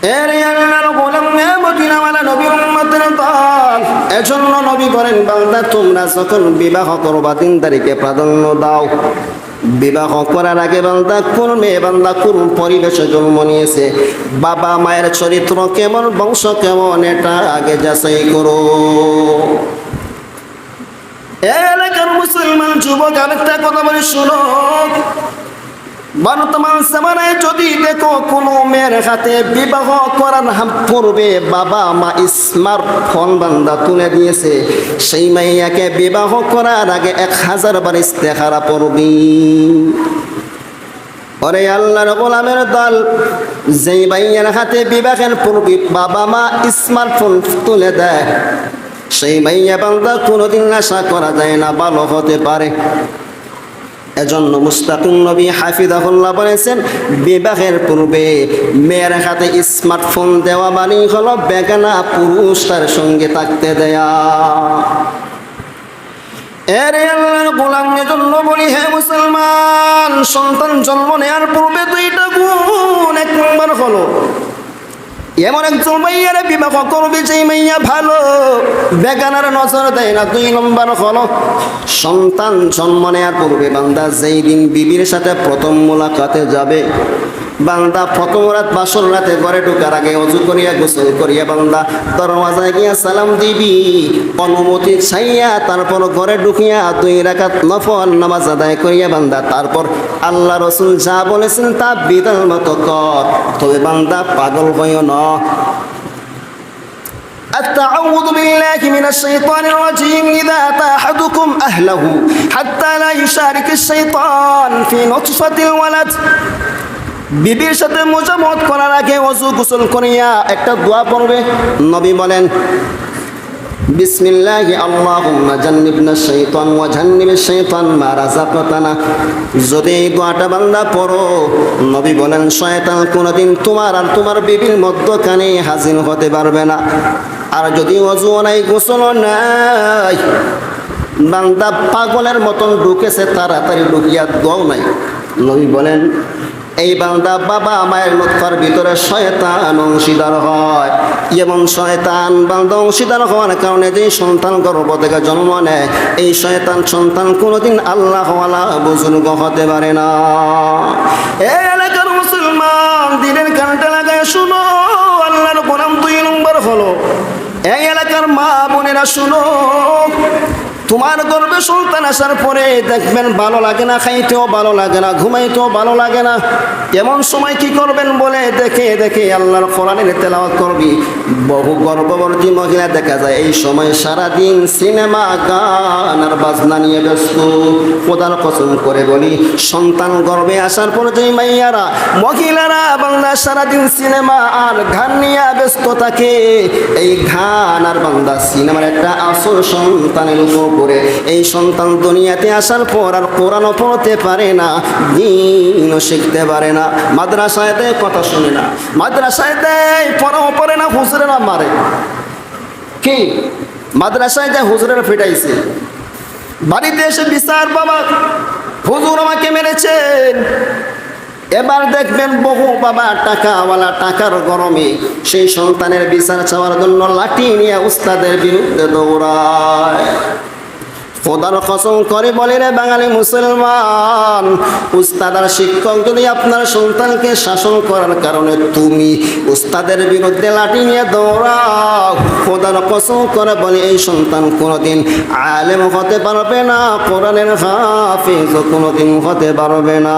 এর আল্লাহর গোলাম মদিনাওয়ালা নবীর উম্মতের দল, এজন্য নবী বলেন, বান্দা তোমরা যখন বিবাহ করবা 3 তারিখে প্রাধান্য দাও। বিবাহ করার আগে বান্দা কোন মেয়ে বান্দা কোন পরিবেশে জন্ম নিয়েছে, বাবা মায়ের চরিত্র কেমন, বংশ কেমন, এটা আগে যাচাই করো। এলাকার মুসলমান যুবক আরেকটা কথা বলে শুনো, বর্তমান জামানায় যদি দেখো কোনো মেয়ের হাতে বিবাহ করার পূর্বে বাবা মা স্মার্টফোন বান্দা তুলে দিয়েছে, সেই মেয়েকে বিবাহ করার আগে 1000 বার ইস্তেখারা পড়বি। ওরে আল্লাহর গোলামের দল, যেই মাইয়ার হাতে বিবাহের পূর্বে বাবা মা স্মার্টফোন তুলে দেয়, সেই মাইয়া বান্দা কোনোদিন আশা করা যায় না ভালো হতে পারে। এজন্য মুস্তাকিম নবী হাফিজাহুল্লাহ বলেছেন, বিবাহের পূর্বে মেয়ের হাতে স্মার্টফোন দেওয়া মানে হলো বেগানা পুরুষ তার সঙ্গে থাকতে দেয়া। এরে আল্লাহর গোলাম, এজন্য বলি হে মুসলমান, সন্তান জন্ম নেওয়ার পূর্বে 2টা গুণ। 1 নম্বর হলো এমন একজন মাইয়ারে বিবাহ করবে যে মাইয়া ভালো, বেগানার নজর দেয় না। 2 নম্বর হলো সন্তান জন্ম নেওয়ার পূর্বে বান্দা যেই দিন বিবির সাথে প্রথম মোলাকাতে যাবে, বান্দা প্রথম রাত বাসর রাতে ঘরে ঢোকার আগে অজু করিয়া গোসল করিয়া বান্দা দরওয়াজায় গিয়া সালাম দিবি, অনুমতি চাইয়া তারপর ঘরে ঢুকিয়া 2 রাকাত নফল নামাজ আদায় করিয়া বান্দা তারপর আল্লাহ রসুল যা বলেছেন তা বিধান মতো কর। তবে বান্দা পাগল হইও না। التعوذ بالله من الشيطان الرجيم إذا أتى أحدكم أهله حتى لا يشارك الشيطان في نطفة الولد। বিবির সাথে মুজামত করার আগে ওযু গোসল করিয়া একটা দোয়া পড়বে। নবী বলেন, বিসমিল্লাহি আল্লাহুম্মা জান্নিবনা শাইতান ওয়া জান্নিবিশ শাইতান মা রাযাকতানা। যদি এই দোয়াটা বান্দা পড়ো, নবী বলেন শয়তান কোনোদিন তোমার আর তোমার বিবির মধ্যখানে হাজির হতে পারবে না। আর যদি ওযু নাই, গোসল নাই, বান্দা পাগলের মতন ঢুকেছে, তাড়াতাড়ি ঢুকিয়া দোয়াও নাই, নবী বলেন এই বান্দা বাবা মায়ের নতফার ভিতরে শয়তান অংশীদার হয়। এবং শয়তান বান্দা অংশীদার হওয়ার কারণে যে সন্তান গর্ভ থেকে জন্ম নেয়, এই শয়তান সন্তান কোনোদিন আল্লাহওয়ালা বুজুর্গ হতে পারে না। এই এলাকার মুসলমান দিনের কানটা লাগায় শুনো, আল্লাহর গোলাম 2 নম্বর হলো, এই এলাকার মা বোনেরা শুনো, তোমার গর্ভে সন্তান আসার পরে দেখবেন ভালো লাগে না, খাইতেও ভালো লাগে না, ঘুমাইতেও ভালো লাগে না। এমন সময় কি করবেন বলে দেখে দেখে আল্লাহর কোরআনের তেলাওয়াত করবি। বহু গর্ভবতী মহিলা দেখা যায় এই সময় সারাদিন সিনেমা গান আর বাজনা নিয়ে ব্যস্ত। খোদার কসম করে বলি, সন্তান গর্ভে আসার পর যে মাইয়ারা মহিলারা বাংলা সারাদিন সিনেমা আর গান নিয়ে ব্যস্ত থাকে, এই গান আর বাংলা সিনেমার একটা আসল সন্তানের উপর করে এই সন্তান দুনিয়াতে আসার পর আর কোরআনও পড়তে পারে না, দ্বীনও শিখতে পারে না, মাদ্রাসায় দেয় কথা শুনে না, মাদ্রাসায় দেয় পড়াও পড়ে না, হুজুরেরা মারে। কি মাদ্রাসায় যায় হুজুরেরা ফিটাইছে, বাড়িতে এসে বিচার, বাবা হুজুর আমাকে মেরেছেন। এবার দেখবেন বহু বাবা টাকাওয়ালা, টাকার গরমে সেই সন্তানের বিচার চাওয়ার জন্য লাঠি নিয়ে উস্তাদের বিরুদ্ধে দৌড়ায়। খোদার কসম করে বলে রে বাঙালি মুসলমান, উস্তাদ আর শিক্ষক যদি আপনার সন্তানকে শাসন করার কারণে তুমি উস্তাদের বিরুদ্ধে লাঠি নিয়ে দৌড়াও, খোদার কসম করে বলে এই সন্তান কোনোদিন আলেম হতে পারবে না, কোরআনের হাফেজ কোনোদিন হতে পারবে না।